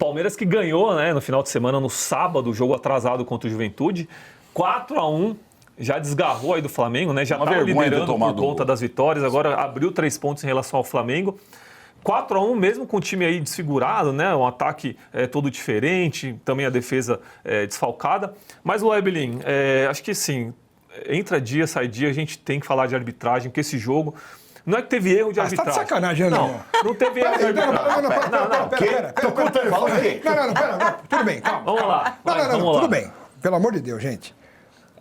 Palmeiras que ganhou, né, no final de semana, no sábado, jogo atrasado contra o Juventude, 4-1. Já desgarrou aí do Flamengo, né? Já estava liderando por conta das vitórias, agora abriu 3 pontos em relação ao Flamengo. 4-1 mesmo com o time aí desfigurado, né? Um ataque todo diferente, também a defesa desfalcada. Mas, Weblin, acho que sim, entra dia, sai dia, a gente tem que falar de arbitragem, porque esse jogo... Não é que teve erro de arbitragem. Você tá de sacanagem, não? Não teve erro de arbitragem. Não, tudo bem, calma. Vamos lá. Tudo bem. Pelo amor de Deus, gente.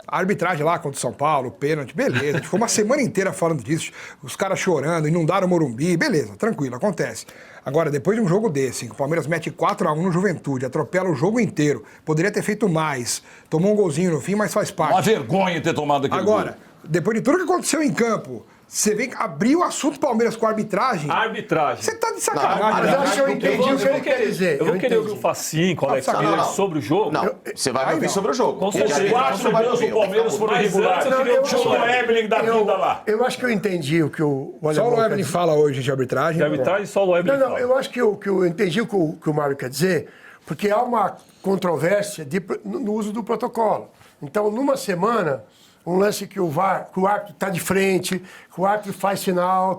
A arbitragem lá contra o São Paulo, pênalti, beleza. A gente ficou uma semana inteira falando disso, os caras chorando, inundaram o Morumbi, beleza, tranquilo, acontece. Agora, depois de um jogo desse, que o Palmeiras mete 4-1 no Juventude, atropela o jogo inteiro, poderia ter feito mais, tomou um golzinho no fim, mas faz parte. Uma vergonha ter tomado aquele gol. Agora, depois de tudo que aconteceu em campo, você vem abrir o assunto Palmeiras com a arbitragem. Arbitragem. Você tá de sacanagem. Mas eu acho que eu entendi o que ele quer dizer. Eu vou querer ouvir o Facinho, com o Alex Miller sobre o jogo. Não, você vai me ouvir sobre o jogo. Com certeza. 4 gols do Palmeiras foram irregulares. Tinha o Evelyn da vida lá. Eu acho que eu entendi o que o Só o Evelyn fala hoje de arbitragem. De arbitragem, só o Evelyn fala. Eu acho que eu entendi o que o Mário quer dizer, porque há uma controvérsia no uso do protocolo. Então, numa semana... Um lance que o árbitro está de frente, que o árbitro faz sinal,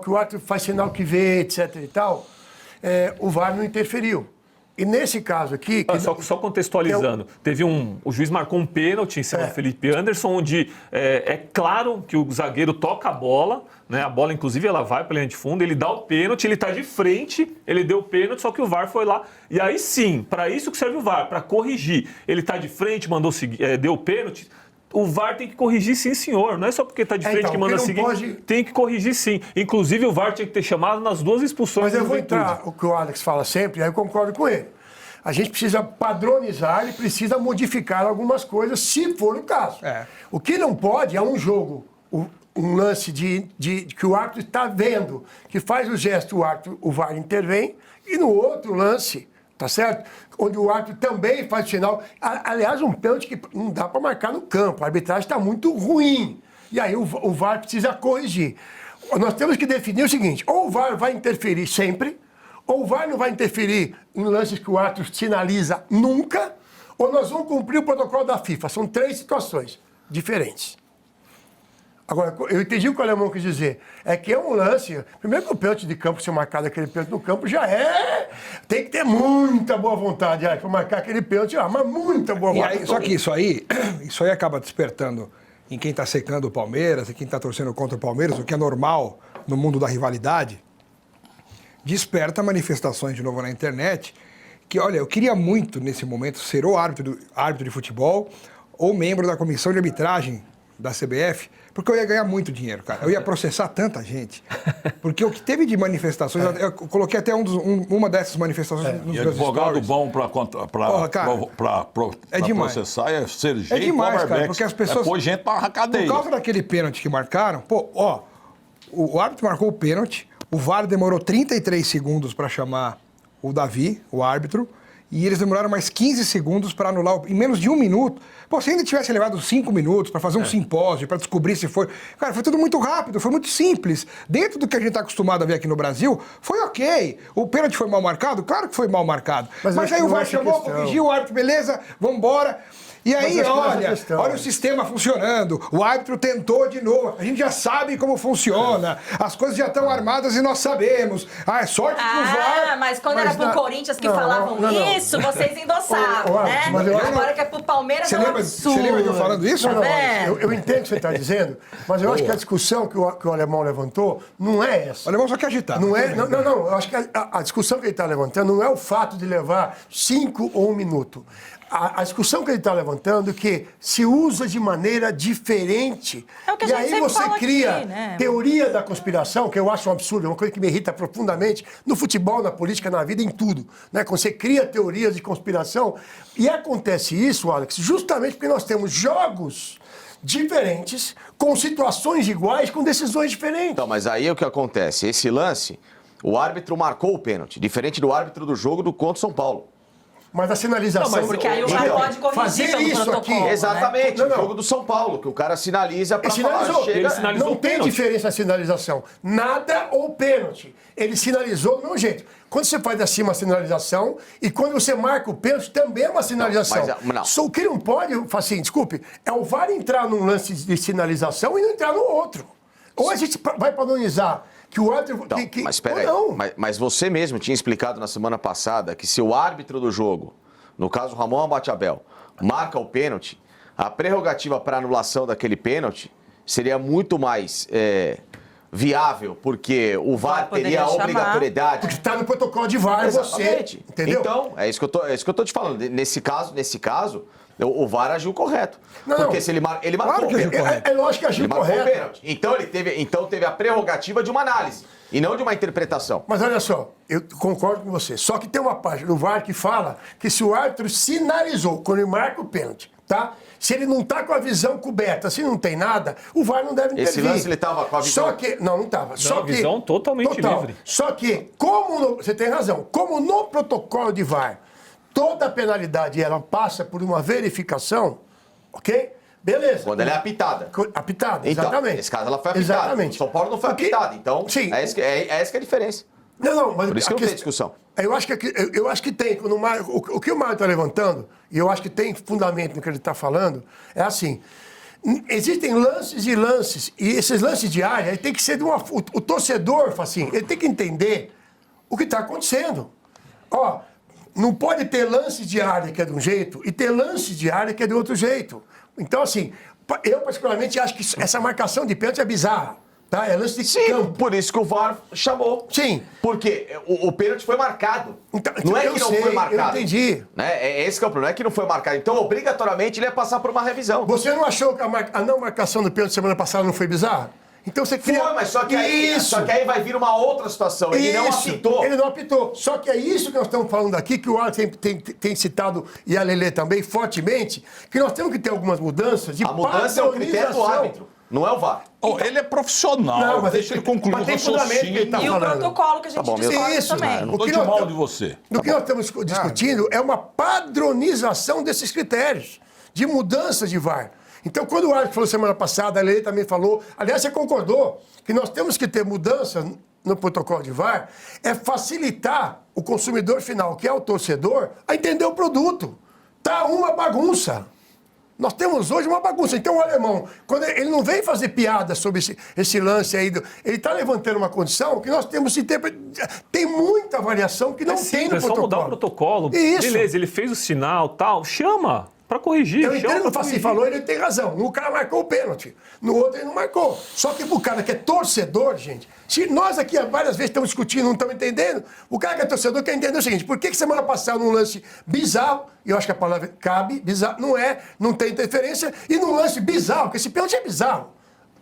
que vê, etc. e tal, o VAR não interferiu. E nesse caso aqui... Só contextualizando, o juiz marcou um pênalti em cima do Felipe Anderson, onde é claro que o zagueiro toca a bola, né? A bola, inclusive, ela vai para a linha de fundo, ele dá o pênalti, ele está de frente, ele deu o pênalti, só que o VAR foi lá. E aí sim, para isso que serve o VAR, para corrigir. Ele está de frente, deu o pênalti... O VAR tem que corrigir sim, senhor. Não é só porque está de frente que manda seguir. Tem que corrigir sim. Inclusive, o VAR tinha que ter chamado nas 2 expulsões. Mas eu vou entrar, o que o Alex fala sempre, aí eu concordo com ele. A gente precisa padronizar e precisa modificar algumas coisas, se for o caso. O que não pode é um jogo, um lance de que o árbitro está vendo, que faz o gesto, o VAR intervém, e no outro lance... Tá certo? Onde o árbitro também faz o sinal. Aliás, um pênalti que não dá para marcar no campo. A arbitragem está muito ruim. E aí o VAR precisa corrigir. Nós temos que definir o seguinte: ou o VAR vai interferir sempre, ou o VAR não vai interferir em lances que o árbitro sinaliza nunca, ou nós vamos cumprir o protocolo da FIFA. São 3 situações diferentes. Agora, eu entendi o que o Alemão quis dizer. É que é um lance... Primeiro que o pênalti de campo, se marcar aquele pênalti no campo, já é... Tem que ter muita boa vontade para marcar aquele pênalti, mas muita boa vontade. Aí, só que isso aí acaba despertando em quem está secando o Palmeiras, em quem está torcendo contra o Palmeiras, o que é normal no mundo da rivalidade, desperta manifestações de novo na internet, que, olha, eu queria muito, nesse momento, ser ou árbitro de futebol ou membro da comissão de arbitragem da CBF, porque eu ia ganhar muito dinheiro, cara. Eu ia processar tanta gente. Porque o que teve de manifestações... Eu coloquei até uma dessas manifestações nos meus advogado stories. bom para processar é ser gente. É demais, cara, porque as pessoas... Pôr gente para a cadeia. Por causa daquele pênalti que marcaram... O árbitro marcou o pênalti, o VAR demorou 33 segundos para chamar o Davi, o árbitro, e eles demoraram mais 15 segundos para anular, em menos de 1 minuto. Se ainda tivesse levado 5 minutos para fazer um simpósio, para descobrir se foi... Cara, foi tudo muito rápido, foi muito simples. Dentro do que a gente está acostumado a ver aqui no Brasil, foi ok. O pênalti foi mal marcado? Claro que foi mal marcado. Mas aí o VAR chamou, corrigiu o árbitro, beleza, vamos embora. E aí, olha o sistema funcionando, o árbitro tentou de novo, a gente já sabe como funciona, as coisas já estão armadas e nós sabemos. É sorte que o VAR... mas quando era pro Corinthians que falavam isso, vocês endossavam, né? Agora que é pro Palmeiras é um absurdo. Você lembra de eu falando isso? Eu entendo o que você está dizendo, mas eu acho que a discussão que o Alemão levantou não é essa. O Alemão só quer agitar. Não, eu acho que a discussão que ele está levantando não é o fato de levar 5 ou 1 minuto. A discussão que ele está levantando é que se usa de maneira diferente. É o que a e gente aí sempre você fala cria aqui, né? teoria da conspiração, que eu acho um absurdo, é uma coisa que me irrita profundamente no futebol, na política, na vida, em tudo. Né? Quando você cria teorias de conspiração. E acontece isso, Alex, justamente porque nós temos jogos diferentes, com situações iguais, com decisões diferentes. Então, mas aí é o que acontece. Esse lance, o árbitro marcou o pênalti, diferente do árbitro do jogo do contra São Paulo. Mas a sinalização... Não, mas Porque aí o VAR pode corrigir fazer pelo isso protocolo, aqui, né? Exatamente, Não, o não. jogo do São Paulo, que o cara sinaliza pra falar, Sinalizou. chega... Ele sinalizou Não o tem pênalti. diferença na sinalização. Nada ou pênalti. Ele sinalizou do mesmo jeito. Quando você faz assim uma sinalização e quando você marca o pênalti, também é uma sinalização. Não. Só o que não pode, assim, desculpe, é o VAR entrar num lance de sinalização e não entrar no outro. Ou a gente vai padronizar que o árbitro... Não, mas espera aí. Mas você mesmo tinha explicado na semana passada que se o árbitro do jogo, no caso Ramon Abateabel, marca o pênalti, a prerrogativa para anulação daquele pênalti seria muito mais viável, porque o VAR teria a obrigatoriedade. Porque está no protocolo de VAR, Exatamente. você... Entendeu? Então, é isso que eu tô te falando. Nesse caso, o VAR agiu correto. Não, porque se ele marcou Claro que agiu correto. É lógico que agiu ele marcou o correto. pênalti. Então teve a prerrogativa de uma análise e não de uma interpretação. Mas olha só, eu concordo com você. Só que tem uma página do VAR que fala que se o árbitro sinalizou quando ele marca o pênalti, tá? Se ele não tá com a visão coberta, se não tem nada, o VAR não deve intervir. Esse lance ele tava com a visão... Só que... Não tava. Só que... visão totalmente livre. Só que, você tem razão, como no protocolo de VAR, toda a penalidade ela passa por uma verificação, ok? Beleza. Quando ela é apitada. Apitada, Então, exatamente. nesse caso ela foi apitada. Exatamente. O São Paulo não foi apitada. Então, Sim. é essa que é a diferença. Não, mas Por isso que não tem discussão. Eu acho que tem. Quando o que o Mário está levantando, e eu acho que tem fundamento no que ele está falando, é assim: existem lances e lances, e esses lances de área ele tem que ser de uma. O torcedor, assim, ele tem que entender o que está acontecendo. Ó, não pode ter lance de área que é de um jeito e ter lance de área que é de outro jeito. Então, assim, eu particularmente acho que essa marcação de pênalti é bizarra. Tá? É lance de Sim, campo. por isso que o VAR chamou. Sim. Porque o pênalti foi marcado. Então, não é eu que não sei, foi marcado. eu entendi. Né? Esse que é o problema, não é que não foi marcado. Então, obrigatoriamente, ele ia passar por uma revisão. Você não achou que a não marcação do pênalti semana passada não foi bizarra? Então você cria... Foi, mas só que aí vai vir uma outra situação. Ele não apitou. Ele não apitou. Só que é isso que nós estamos falando aqui, que o árbitro tem citado, e a Lelê também, fortemente, que nós temos que ter algumas mudanças de A mudança é o critério do árbitro, não é o VAR. Ele é profissional, Não, mas deixa ele concluir mas o tem fundamento que ele raciocínio. tá E o falando. protocolo que a gente discorda Isso, também. Não O tô que de nós- mal de você. O que nós estamos discutindo é uma padronização desses critérios de mudança de VAR. Então, quando o árbitro falou semana passada, a Lelê também falou, aliás, você concordou, que nós temos que ter mudança no protocolo de VAR, é facilitar o consumidor final, que é o torcedor, a entender o produto. Tá uma bagunça. Nós temos hoje uma bagunça. Então, o alemão, quando ele não vem fazer piada sobre esse lance aí, ele está levantando uma condição que nós temos que ter. Tem muita variação que não tem no É só protocolo. mudar o protocolo. Isso. Beleza, ele fez o sinal, tal, chama pra corrigir. Eu chama entendo que pra o Faci corrigir. falou, ele tem razão. No cara marcou o pênalti, no outro ele não marcou. Só que o cara que é torcedor, gente, se nós aqui várias vezes estamos discutindo, não estamos entendendo, o cara que é torcedor quer entender o seguinte: por que semana passada num lance bizarro, e eu acho que a palavra cabe, bizarro, não tem interferência, e num lance bizarro, porque esse pênalti é bizarro,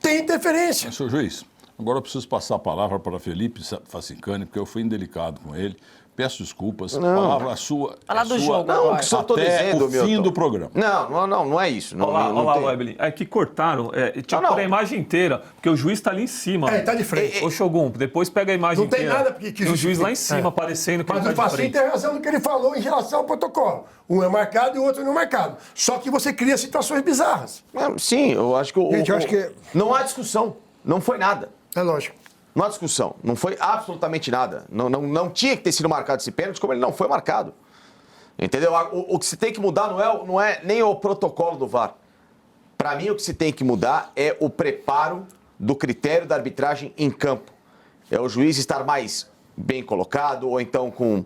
tem interferência. Senhor juiz, agora eu preciso passar a palavra para Felipe Facicani, porque eu fui indelicado com ele. Peço desculpas. A palavra sua. Falar do sua jogo Não, agora. o que só tô até dizendo, o fim Milton. do programa. Não é isso. Não, Olha não lá, tem. Webley. É que cortaram. Tinha que Não. pôr a imagem inteira, porque o juiz tá ali em cima. É, ele tá de frente. Ô, Shogun, depois pega a imagem Não tem inteira. nada que Tem o juiz lá em cima, é. aparecendo que Mas ele o tá de Faci frente. tem razão no que ele falou em relação ao protocolo. Um é marcado e o outro não é marcado. Só que você cria situações bizarras. Sim, eu acho que Gente, eu acho que- não há discussão. Não foi nada. É lógico. Não há discussão. Não foi absolutamente nada. Não tinha que ter sido marcado esse pênalti, como ele não foi marcado. Entendeu? O que se tem que mudar não é nem o protocolo do VAR. Para mim, o que se tem que mudar é o preparo do critério da arbitragem em campo. É o juiz estar mais bem colocado, ou então com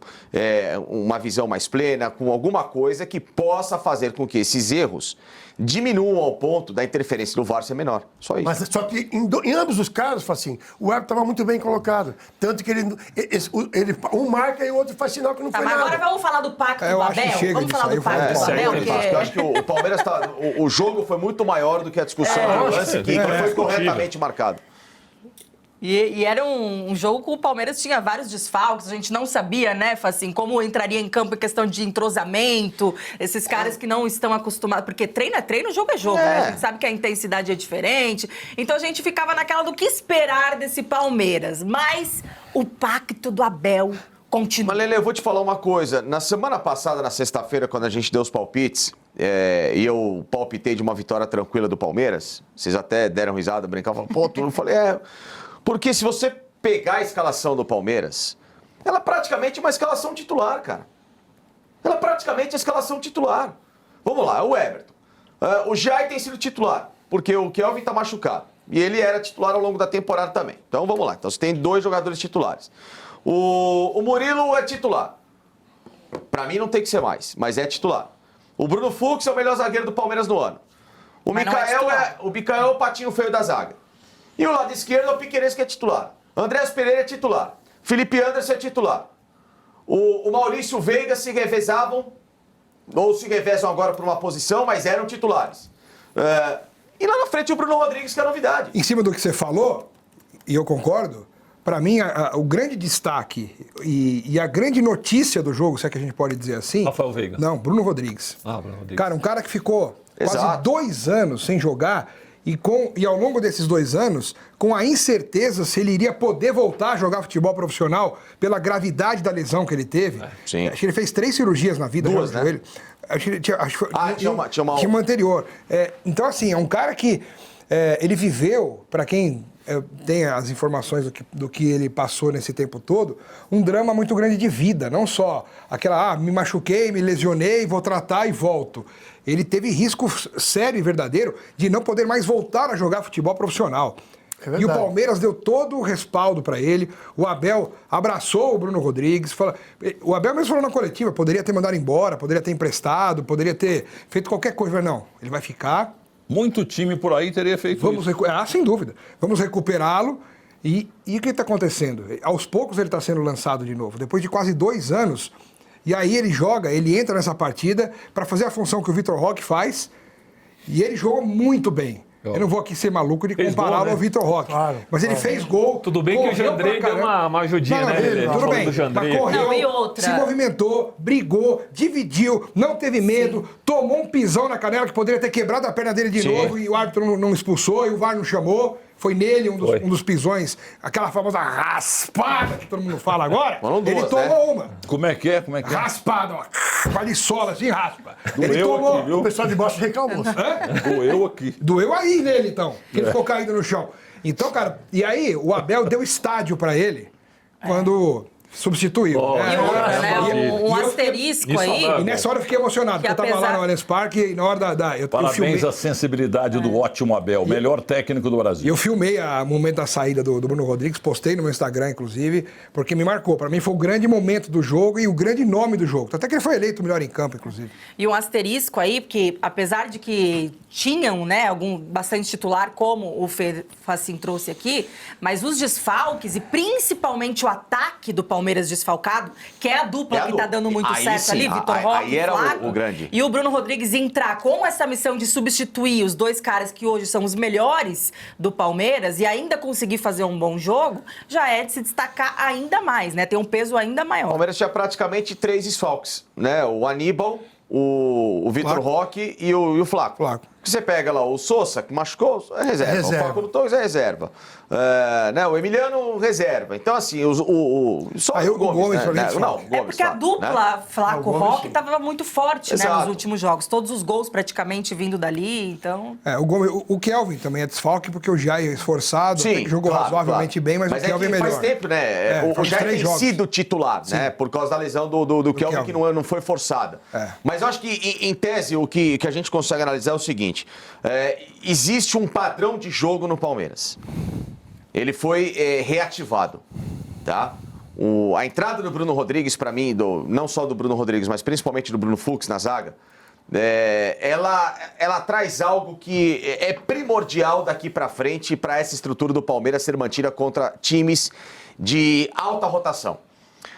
uma visão mais plena, com alguma coisa que possa fazer com que esses erros diminuam ao ponto da interferência do VAR ser menor. Só isso. Mas só que em ambos os casos, assim, o árbitro estava muito bem colocado. Tanto que ele um marca e o outro faz sinal que não Tá, foi mas nada. agora vamos falar do pacto Eu do acho que Abel? chega Vamos disso falar aí, do pacto vai. do Abel, Eu acho que o Palmeiras tá. O jogo foi muito maior do que a discussão do lance que foi corretamente marcado. E era um jogo que o Palmeiras tinha vários desfalques, a gente não sabia, né, assim, como entraria em campo em questão de entrosamento, esses caras que não estão acostumados, porque treino é treino, jogo é jogo, né? A gente sabe que a intensidade é diferente, então a gente ficava naquela do que esperar desse Palmeiras, mas o pacto do Abel continue. Mas, Lele, eu vou te falar uma coisa. Na semana passada, na sexta-feira, quando a gente deu os palpites, e eu palpitei de uma vitória tranquila do Palmeiras, vocês até deram risada, brincavam, eu falei, porque se você pegar a escalação do Palmeiras, ela é praticamente uma escalação titular, cara. Ela é praticamente a escalação titular. Vamos lá, o Everton. O Jai tem sido titular, porque o Kelvin tá machucado. E ele era titular ao longo da temporada também. Então, vamos lá. Então, você tem 2 jogadores titulares. O Murilo é titular. Pra mim, não tem que ser mais, mas é titular. O Bruno Fux é o melhor zagueiro do Palmeiras no ano. O Micael é o patinho feio da zaga. E o lado esquerdo é o Piquerez, que é titular. Andrés Pereira é titular. Felipe Anderson é titular. O Maurício Veiga se revezavam, ou se revezam agora por uma posição, mas eram titulares. E lá na frente o Bruno Rodrigues, que é a novidade. Em cima do que você falou, e eu concordo, para mim o grande destaque e a grande notícia do jogo, se é que a gente pode dizer assim... Rafael Veiga. Não, Bruno Rodrigues. Bruno Rodrigues. Cara, um cara que ficou quase Exato. 2 anos sem jogar e ao longo desses 2 anos, com a incerteza se ele iria poder voltar a jogar futebol profissional pela gravidade da lesão que ele teve. Sim. Acho que ele fez 3 cirurgias na vida. 2, no né? joelho. Acho que ele tinha uma tinha uma anterior. Então, assim, é um cara que ele viveu, para quem tem as informações do que ele passou nesse tempo todo, um drama muito grande de vida. Não só aquela, me machuquei, me lesionei, vou tratar e volto. Ele teve risco sério e verdadeiro de não poder mais voltar a jogar futebol profissional. E o Palmeiras deu todo o respaldo para ele. O Abel abraçou o Bruno Rodrigues. O Abel mesmo falou na coletiva, poderia ter mandado embora, poderia ter emprestado, poderia ter feito qualquer coisa. Mas não, ele vai ficar. Muito time por aí teria feito isso. Sem dúvida. Vamos recuperá-lo. E o que está acontecendo? Aos poucos ele está sendo lançado de novo. Depois de quase 2 anos. E aí ele entra nessa partida para fazer a função que o Vitor Roque faz. E ele jogou muito bem. Eu não vou aqui ser maluco de compará-lo ao Vitor Roque. Claro, mas ele fez gol. Tudo bem que o Jandrei deu uma ajudinha, né? Tudo bem, mas correu, e outra. se movimentou, brigou, dividiu, não teve medo, tomou um pisão na canela que poderia ter quebrado a perna dele de novo e o árbitro não expulsou e o VAR não chamou. Foi nele um dos pisões, aquela famosa raspada que todo mundo fala agora. Ele tomou uma. Como é que é? Raspada, ó. Valisola, assim, raspa. Doeu Ele tomou. aqui, viu? O pessoal de baixo reclamou. Doeu aqui. Doeu aí nele, então. Que ele ficou caído no chão. Então, cara, e aí o Abel deu estádio pra ele quando substituiu. E outra, né? Um asterisco aí. E nessa hora eu fiquei emocionado, porque eu tava lá no Allianz Parque e na hora eu Parabéns filmei. à sensibilidade do ótimo Abel, melhor técnico do Brasil. E eu filmei o momento da saída do Bruno Rodrigues, postei no meu Instagram, inclusive, porque me marcou. Pra mim foi o grande momento do jogo e o grande nome do jogo. Até que ele foi eleito o melhor em campo, inclusive. E um asterisco aí, porque apesar de que tinham, né, bastante titular, como o Fê Facin trouxe aqui, mas os desfalques e principalmente o ataque do Palmeiras desfalcado, que é a dupla que tá dando muito certo sim, ali, Vitor Roque aí e era Flaco. o grande. E o Bruno Rodrigues entrar com essa missão de substituir os 2 caras que hoje são os melhores do Palmeiras e ainda conseguir fazer um bom jogo, já é de se destacar ainda mais, né? Tem um peso ainda maior. O Palmeiras tinha praticamente 3 desfalques, né? O Aníbal, o Vitor Roque e o Flaco. Você pega lá o Sousa, que machucou, é reserva. O Facundo Torres é reserva. Né? O Emiliano, reserva. Então, assim, só o Gomes, né? Não, o Gomes, porque a dupla Flaco-Roque estava muito forte, né, nos últimos jogos. Todos os gols praticamente vindo dali, então... O Kelvin também é desfalque, porque o Jair é esforçado, até que jogou razoavelmente bem, mas o Kelvin é melhor. Faz tempo, né? O Jair tem sido titular, né? Por causa da lesão do Kelvin, que não foi forçada. Mas eu acho que, em tese, o que a gente consegue analisar é o seguinte. Existe um padrão de jogo no Palmeiras. Ele foi reativado, tá? A entrada do Bruno Rodrigues, para mim, não só do Bruno Rodrigues, mas principalmente do Bruno Fux na zaga, ela traz algo que é primordial daqui para frente para essa estrutura do Palmeiras ser mantida contra times de alta rotação.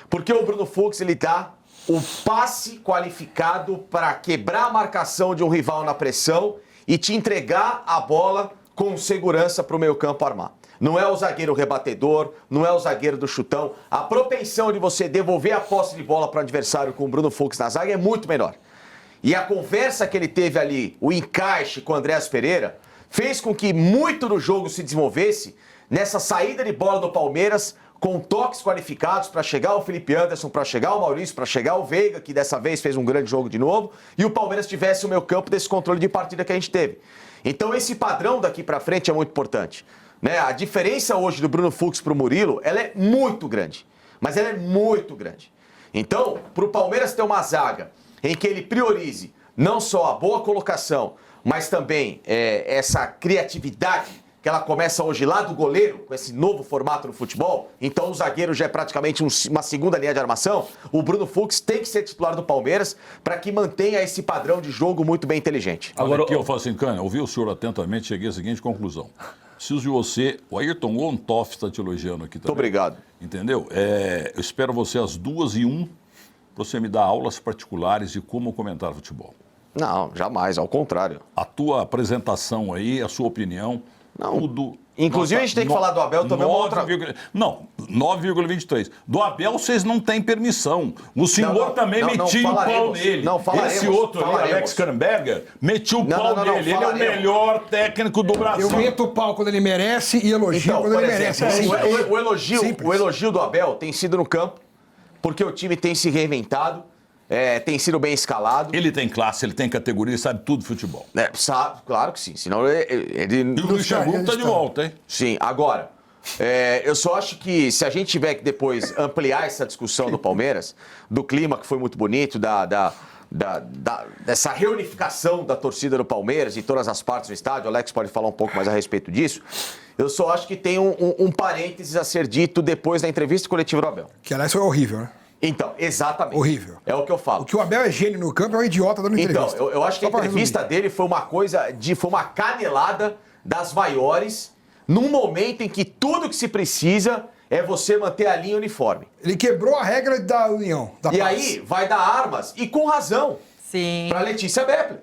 Porque o Bruno Fux, ele dá o passe qualificado para quebrar a marcação de um rival na pressão e te entregar a bola com segurança para o meio-campo armar. Não é o zagueiro rebatedor, não é o zagueiro do chutão. A propensão de você devolver a posse de bola para o adversário com o Bruno Fux na zaga é muito menor. E a conversa que ele teve ali, o encaixe com o Andrés Pereira, fez com que muito do jogo se desenvolvesse nessa saída de bola do Palmeiras com toques qualificados para chegar o Felipe Anderson, para chegar o Maurício, para chegar o Veiga, que dessa vez fez um grande jogo de novo, e o Palmeiras tivesse o meio campo desse controle de partida que a gente teve. Então esse padrão daqui para frente é muito importante. Né? A diferença hoje do Bruno Fux para o Murilo, ela é muito grande. Mas ela é muito grande. Então, para o Palmeiras ter uma zaga em que ele priorize não só a boa colocação, mas também essa criatividade que ela começa hoje lá do goleiro, com esse novo formato no futebol, então o zagueiro já é praticamente uma segunda linha de armação, o Bruno Fux tem que ser titular do Palmeiras para que mantenha esse padrão de jogo muito bem inteligente. Agora aqui, eu falo assim, Cândido, ouvi o senhor atentamente, cheguei à seguinte conclusão. Preciso de você, o Ayrton Ontoff está te elogiando aqui também. Muito obrigado. Entendeu? Eu espero você às 2h01 para você me dar aulas particulares de como comentar futebol. Não, jamais, ao contrário. A tua apresentação aí, a sua opinião, Não. tudo... Inclusive, a gente tem que falar do Abel também uma outra... Não, 9,23. Do Abel, vocês não têm permissão. O senhor também metia o pau nele. Não, falaremos. Esse outro ali, Alex Kernberger, metia o pau nele. Ele é o melhor técnico do Brasil. Eu meto o pau quando ele merece e elogio Então, quando por ele exemplo, merece. o elogio do Abel tem sido no campo, porque o time tem se reinventado, tem sido bem escalado. Ele tem classe, ele tem categoria, sabe tudo de futebol. Sabe, claro que sim, senão ele E o Luxemburgo está de volta, hein? Sim, agora, eu só acho que se a gente tiver que depois ampliar essa discussão do Palmeiras, do clima que foi muito bonito, dessa reunificação da torcida do Palmeiras e todas as partes do estádio, o Alex pode falar um pouco mais a respeito disso, eu só acho que tem um parênteses a ser dito depois da entrevista coletiva do Abel. Que, aliás, foi horrível, né? Então, exatamente. Horrível. É o que eu falo. O que o Abel é gênio no campo é um idiota dando entrevista. Então, eu acho que a Só pra entrevista resumir. dele foi foi uma canelada das maiores, num momento em que tudo que se precisa é você manter a linha uniforme. Ele quebrou a regra da união, da E paz. aí vai dar armas, e com razão, Sim. pra Letícia Beppler.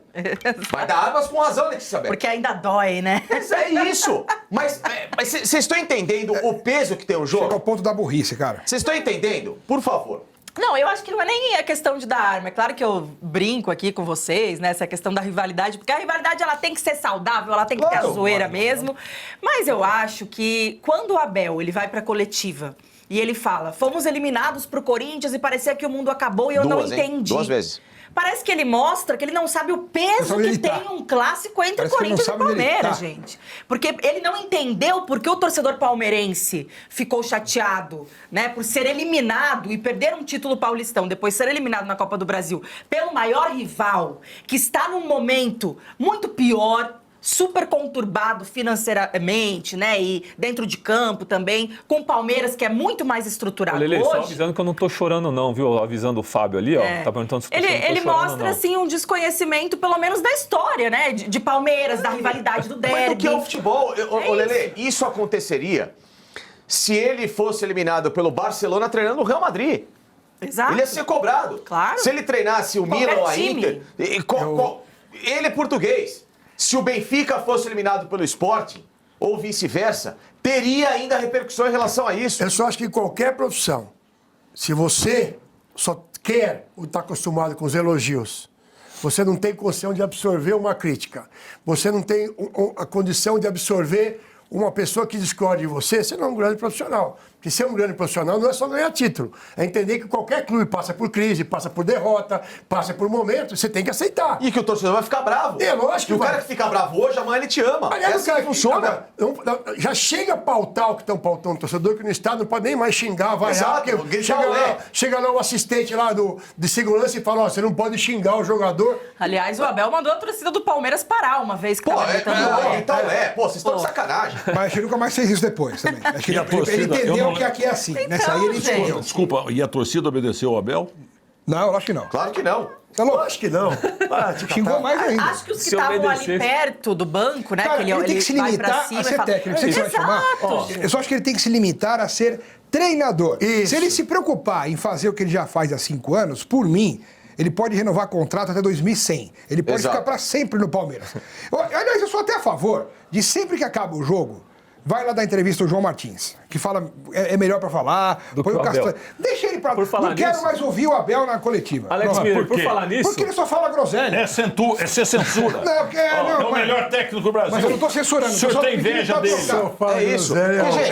Vai dar armas com razão, Letícia Beppler. Porque ainda dói, né? Mas é isso. Mas vocês estão entendendo o peso que tem o Chega ao jogo? ponto da burrice, cara. Vocês estão entendendo? Por favor. Não, eu acho que não é nem a questão de dar arma. É claro que eu brinco aqui com vocês, né? Essa questão da rivalidade, porque a rivalidade ela tem que ser saudável, ela tem que ter a zoeira mesmo. Mas eu acho que quando o Abel ele vai pra coletiva e ele fala, fomos eliminados pro Corinthians e parecia que o mundo acabou e eu não entendi. 2 vezes. Parece que ele mostra que ele não sabe o peso que tem um clássico entre Parece que ele não Corinthians e sabe onde ele Palmeiras, tá. gente. Porque ele não entendeu porque o torcedor palmeirense ficou chateado, né? Por ser eliminado e perder um título paulistão, depois ser eliminado na Copa do Brasil pelo maior rival, que está num momento muito pior, super conturbado financeiramente, né? E dentro de campo também, com o Palmeiras, que é muito mais estruturado Lelê, hoje. só avisando que eu não tô chorando não, viu? Avisando o Fábio ali, ó. Tá perguntando se eu tô Ele chorando, mostra, não. assim, um desconhecimento, pelo menos, da história, né? De Palmeiras, da rivalidade do derby. Mas do que é o futebol? Lelê, isso aconteceria se ele fosse eliminado pelo Barcelona treinando o Real Madrid. Exato. Ele ia ser cobrado. Claro. Se ele treinasse o Qualquer Milan ou a time. Inter, ele é português. Se o Benfica fosse eliminado pelo Sport, ou vice-versa, teria ainda repercussão em relação a isso. Eu só acho que em qualquer profissão, se você só quer ou está acostumado com os elogios, você não tem condição de absorver uma crítica, você não tem a condição de absorver uma pessoa que discorde de você, você não é um grande profissional. Porque ser um grande profissional não é só ganhar título. É entender que qualquer clube passa por crise, passa por derrota, passa por momentos, você tem que aceitar. E que o torcedor vai ficar bravo. É, lógico que E o vai. cara que fica bravo hoje, amanhã ele te ama. Aliás, É assim que funciona. Já chega a pautar o que estão pautando o torcedor, que no estado não pode nem mais xingar, vaiar. Exato, Porque gritar olé. chega lá o assistente lá de segurança e fala, ó, você não pode xingar o jogador. Aliás, o Abel mandou a torcida do Palmeiras parar uma vez que Pô, tava gritando. então pô, vocês estão de sacanagem. Mas acho que ele nunca mais fez isso depois também. Acho que E a ele torcida, eu entendeu não que aqui é assim. Nessa aí ele gente. entendeu. Desculpa, e a torcida obedeceu ao Abel? Não, eu acho que não. Claro que não. Tá louco? Acho que não. Xingou mais ainda. Acho que os que Se estavam ali obedecesse. perto do banco, né? Cara, que ele tem que se vai pra limitar cima a e ser fala- técnico. Você vai chamar? Exato. Eu só acho que ele tem que se limitar a ser treinador. Isso. Se ele se preocupar em fazer o que ele já faz há 5 anos, por mim, ele pode renovar contrato até 2100. Ele pode Exato. ficar para sempre no Palmeiras. Aliás, eu sou até a favor de sempre que acaba o jogo, vai lá dar entrevista ao João Martins, que fala, é melhor pra falar, Do põe que o o Abel. Castanho. Deixa ele pra... Por falar Não quero nisso- mais ouvir o Abel na coletiva. Alex Pronto. Miller, por quê? falar nisso... Porque ele só fala groselha. É ser censura. Não, porque, É não, o mas- melhor técnico do Brasil. Mas eu não tô censurando. O senhor tô só tem pedindo inveja pra dele. trocar. É isso.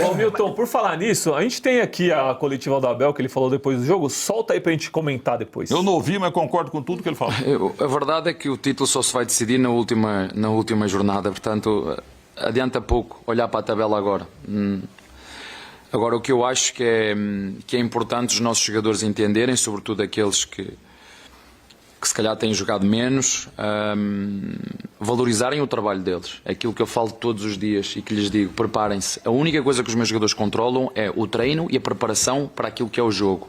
Ô, Milton, por falar nisso, a gente tem aqui a coletiva do Abel, que ele falou depois do jogo. Solta aí pra gente comentar depois. Eu não ouvi, mas concordo com tudo que ele falou. A verdade é que o título só se vai decidir na última jornada, portanto, adianta pouco olhar para a tabela agora. Agora, o que eu acho que é importante os nossos jogadores entenderem, sobretudo aqueles que se calhar têm jogado menos, valorizarem o trabalho deles. É aquilo que eu falo todos os dias e que lhes digo, preparem-se. A única coisa que os meus jogadores controlam é o treino e a preparação para aquilo que é o jogo.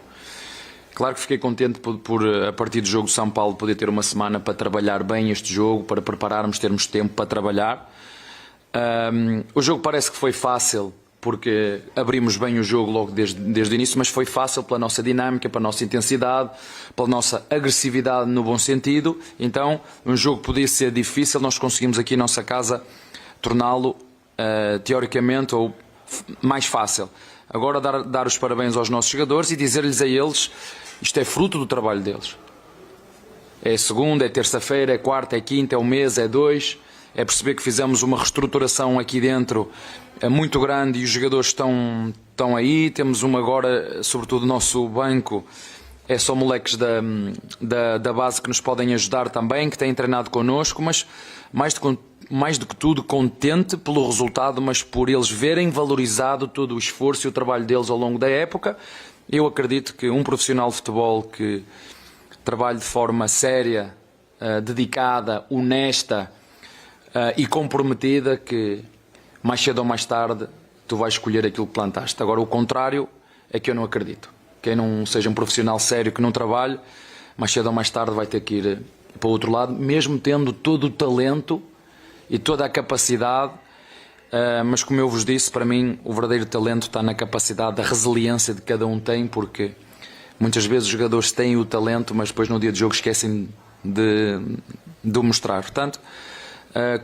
Claro que fiquei contente por a partir do jogo de São Paulo, poder ter uma semana para trabalhar bem este jogo, para prepararmos, termos tempo para trabalhar. O jogo parece que foi fácil, porque abrimos bem o jogo logo desde o início, mas foi fácil pela nossa dinâmica, pela nossa intensidade, pela nossa agressividade no bom sentido. Então, um jogo podia ser difícil, nós conseguimos aqui em nossa casa torná-lo, teoricamente, ou mais fácil. Agora dar os parabéns aos nossos jogadores e dizer-lhes a eles, isto é fruto do trabalho deles. É segunda, é terça-feira, é quarta, é quinta, é um mês, é 2. É perceber que fizemos uma reestruturação aqui dentro muito grande e os jogadores estão aí. Temos uma agora, sobretudo o nosso banco, é só moleques da base que nos podem ajudar também, que têm treinado connosco, mas mais do que tudo contente pelo resultado, mas por eles verem valorizado todo o esforço e o trabalho deles ao longo da época. Eu acredito que um profissional de futebol que trabalhe de forma séria, dedicada, honesta, e comprometida, que mais cedo ou mais tarde tu vais escolher aquilo que plantaste. Agora, o contrário é que eu não acredito. Quem não seja um profissional sério, que não trabalhe, mais cedo ou mais tarde vai ter que ir para o outro lado, mesmo tendo todo o talento e toda a capacidade, mas como eu vos disse, para mim o verdadeiro talento está na capacidade, da resiliência de cada um tem, porque muitas vezes os jogadores têm o talento, mas depois no dia de jogo esquecem de o mostrar. Portanto,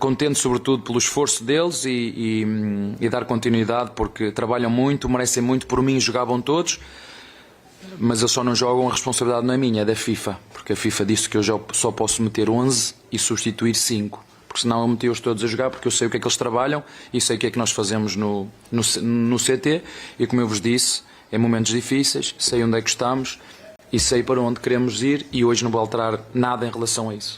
contente sobretudo pelo esforço deles e dar continuidade, porque trabalham muito, merecem muito. Por mim jogavam todos, mas eles só não jogam, a responsabilidade não é minha, é da FIFA, porque a FIFA disse que eu só posso meter 11 e substituir 5, porque senão eu meti-os todos a jogar, porque eu sei o que é que eles trabalham e sei o que é que nós fazemos no CT, e como eu vos disse, em momentos difíceis sei onde é que estamos e sei para onde queremos ir, e hoje não vou alterar nada em relação a isso.